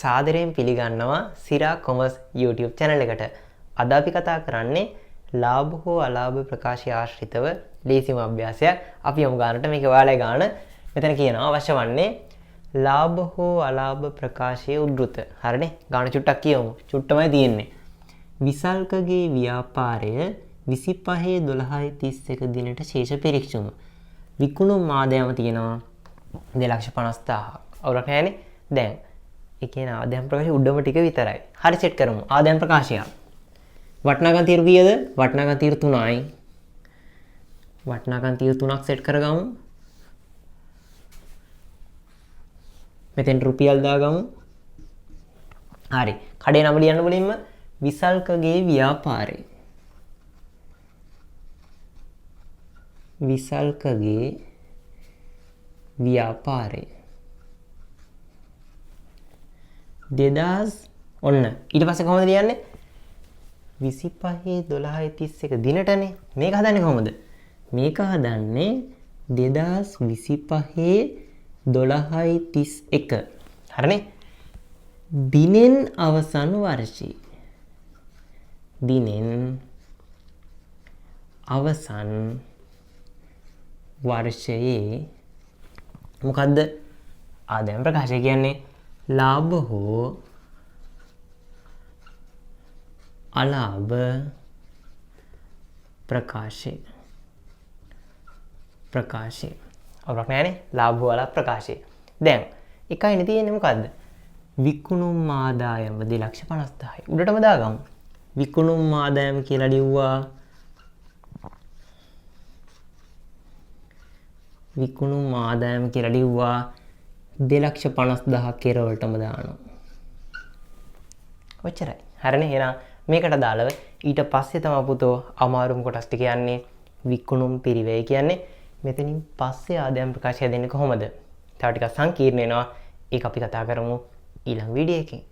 සාදරයෙන් පිළිගන්නවා සිරා commerce YouTube channel එකට. අද අපි කතා කරන්නේ ලාභ හෝ අලාභ ප්‍රකාශය ආශ්‍රිතව ලේසිම අභ්‍යාසයක්. අපි යමු ගානට මේක ඔයාලයි ගාන. මෙතන කියනවා අවශ්‍ය වන්නේ ලාභ හෝ අලාභ ප්‍රකාශයේ උද්ෘත. හරිනේ? ගාන චුට්ටක් කියමු. චුට්ටමයි තියෙන්නේ. විසල්කගේ ව්‍යාපාරය 25/12/31 දිනට ශේෂ පරීක්ෂුම. විකුණුම් ආදායම තියෙනවා 2,50,000. අවුලක් නැහැනේ. දැන් ඒ කියන්නේ ආදායම් ප්‍රකාශය උඩම ටික විතරයි. හරි සෙට් කරමු. ආදායම් ප්‍රකාශය. වටිනාකම් තීරු කීයද? වටිනාකම් තීරු 3යි. වටිනාකම් තීරු 3ක් සෙට් කරගමු. මෙතෙන් රුපියල් දාගමු. හරි. කඩේ නම ලියන්න මුලින්ම විසල්කගේ ව්‍යාපාරය. විසල්කගේ ව්‍යාපාරය 2000 ඔන්න ඊට පස්සේ කොහොමද ලියන්නේ 25/12/31 දිනටනේ මේක හදන්නේ කොහොමද මේක හදන්නේ 2025/12/31 හරිනේ දිනෙන් අවසන් වර්ෂයේ දිනෙන් අවසන් වර්ෂයේ මොකද්ද ආදායම් ප්‍රකාශය කියන්නේ ලාභ හෝ අලාභ ප්‍රකාශය අවුලක් නැහැනේ ලාභ හෝ අලාභ ප්‍රකාශය දැන් එකයිනේ තියෙන්නේ මොකද්ද විකුණුම් ආදායම 2,50,000යි උඩටම දාගමු විකුණුම් ආදායම කියලා ලිව්වා විකුණුම් ආදායම කියලා ලිව්වා 2,50,000 කෙරවලටම දානවා. ඔච්චරයි. හරිනේ එහෙනම් මේකට දාලව ඊට පස්සේ තමයි පුතෝ අමාරුම කොටස් ටික කියන්නේ විකුණුම් පිරිවැය කියන්නේ මෙතනින් පස්සේ ආදායම් ප්‍රකාශය දෙන්නේ කොහොමද? තව ටිකක් සංකීර්ණ වෙනවා. ඒක අපි කතා කරමු ඊළඟ වීඩියෝ එකේ.